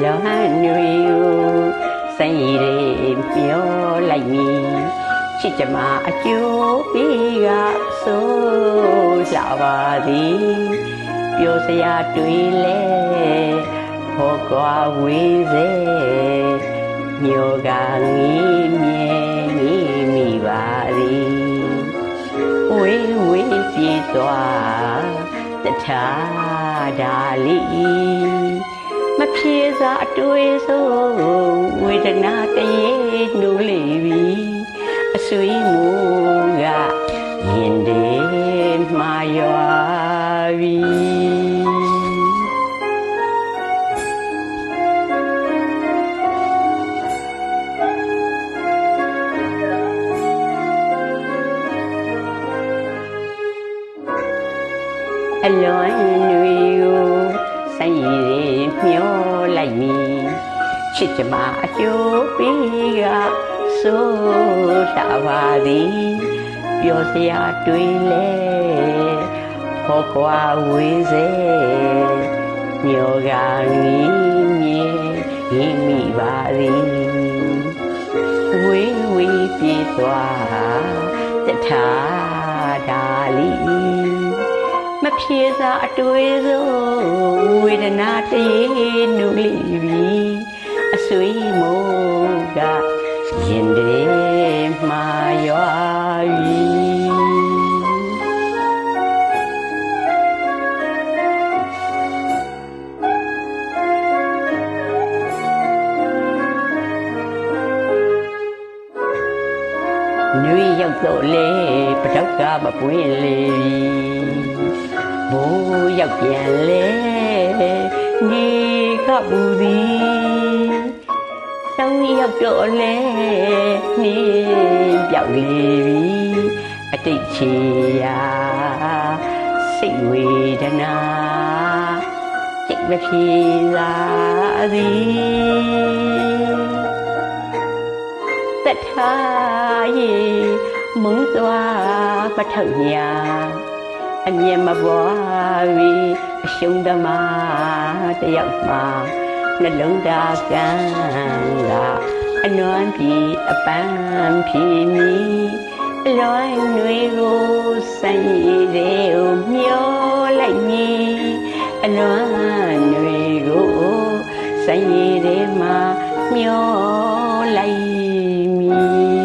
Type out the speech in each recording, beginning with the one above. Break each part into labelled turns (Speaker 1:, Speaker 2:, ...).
Speaker 1: လောဟန်နွေကိုစံရည်တွေမျောလိုက်မည်ချစ်ကြမအကျိုးပေးကဆိုလှပါသည်ပြောစရာတွေလဲဟောကွာဝေးစေမျိုးကငီးမြဲငီးမိပါသည်ဝေးဝေးပြေးသွားတထာဒါလီမပြေစားအတွေ့ဆုံးဝေဒနာတရေနူးလေပြီအဆွေမူကရင်တွေမှာရွာပြီအလွန်နွေကိုစံရည်တွေမျောလိုက်မည်ချစ်ကြမအကျိုးပေးကဆိုလှပါသည်ပြောစရာတွေလဲဟောကွာဝေးစေမျိုးကငီးမြဲငီးမိပါသည်ဝေးဝေးပြေးသွားတထာဒါလီမပြေစားအတွေ့ဆုံးဝေဒနာတရေနူးလိပြီအဆွေမိုးကရင်တွေမှာရွာပြီနွေရောက်တော့လေပတောက်ကမပွင့်လေဘိုးရောက်ပြန်လေညီကပူသည်တောင်းရောက်တော့လေနေပြောက်လေပြီအတိတ်ချေရာစိတ်ဝေဒနာစိတ်မပြေသာသည်တထာရေမုံသွားပထောက်ညာအမြင်မပွားပြီးအရှုံးသမားတယောက်မှနှလုံးသားကံကအနွမ်းပြေအပန်းဖြေမီအလွန်ຫນွေကိုစံရည်တွေကိုမျောလိုက်မည်အလွန်ຫນွေကိုစံရည်တွေမှာမျောလိုက်မည်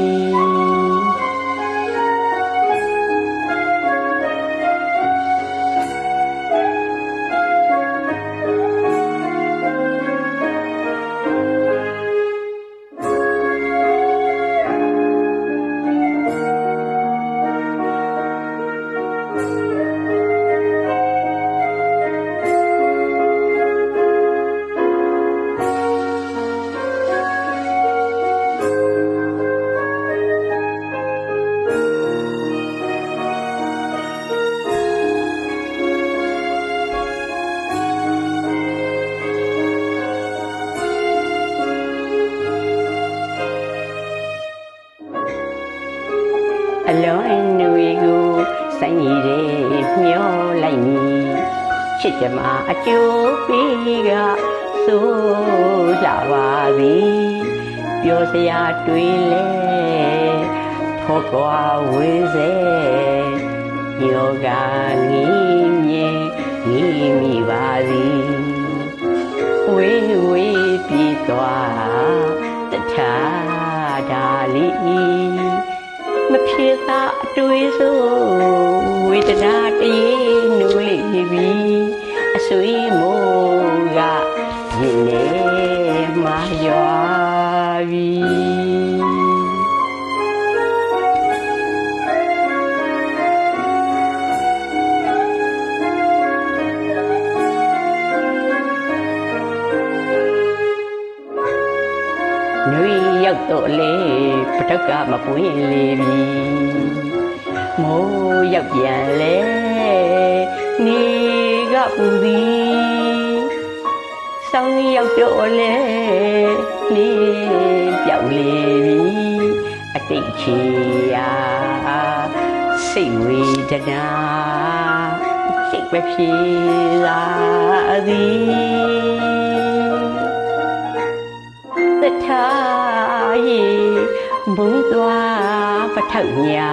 Speaker 1: အလွန်ຫນွေကိုစံရည်တွေမျောလိုက်မည်ချစ်ကြမအကျိုးပေးကဆိုလှပါသည်ပြောစရာတွေလဲဖော်ကွာဝေးစေယောဂငီးမြဲငီးမိပါသည်ဝေးဝေးပြေးသွားတထာဒါလီမပြေသာအတွေ့ဆုံးဝေဒနာတရေနူးလိပြီအဆွေမိုးကရင်ထဲမှာရွာပြီနွေရောက်တော့လေပတောက်ကမပွင့်လေပြီမိုးရောက်ပြန်လေနေကပူသည်ဆောင်းရောက်တော့လေနေပြောက်လေပြီအတိတ်ချေရာစိတ်ဝေဒနာစိတ်မပြေသာသည် မုန်းသွားပထောက်ညာ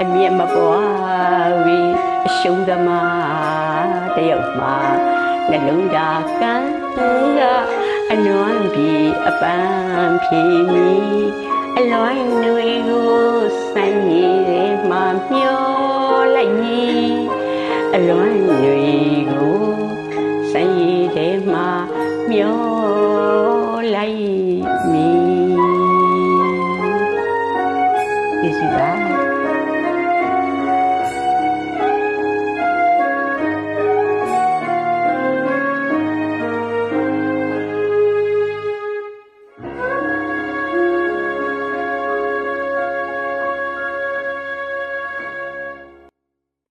Speaker 1: အမြတ်မပွားဝီအရှုံးသမားတယောက်မှာနှလုံးသားကန်းကအနွမ်းပြီးအပန်းဖြေမီအလွိုင်းတွေကိုစမ်းရည်မှမျောလိုက်မီအလွိုင်းတွေကို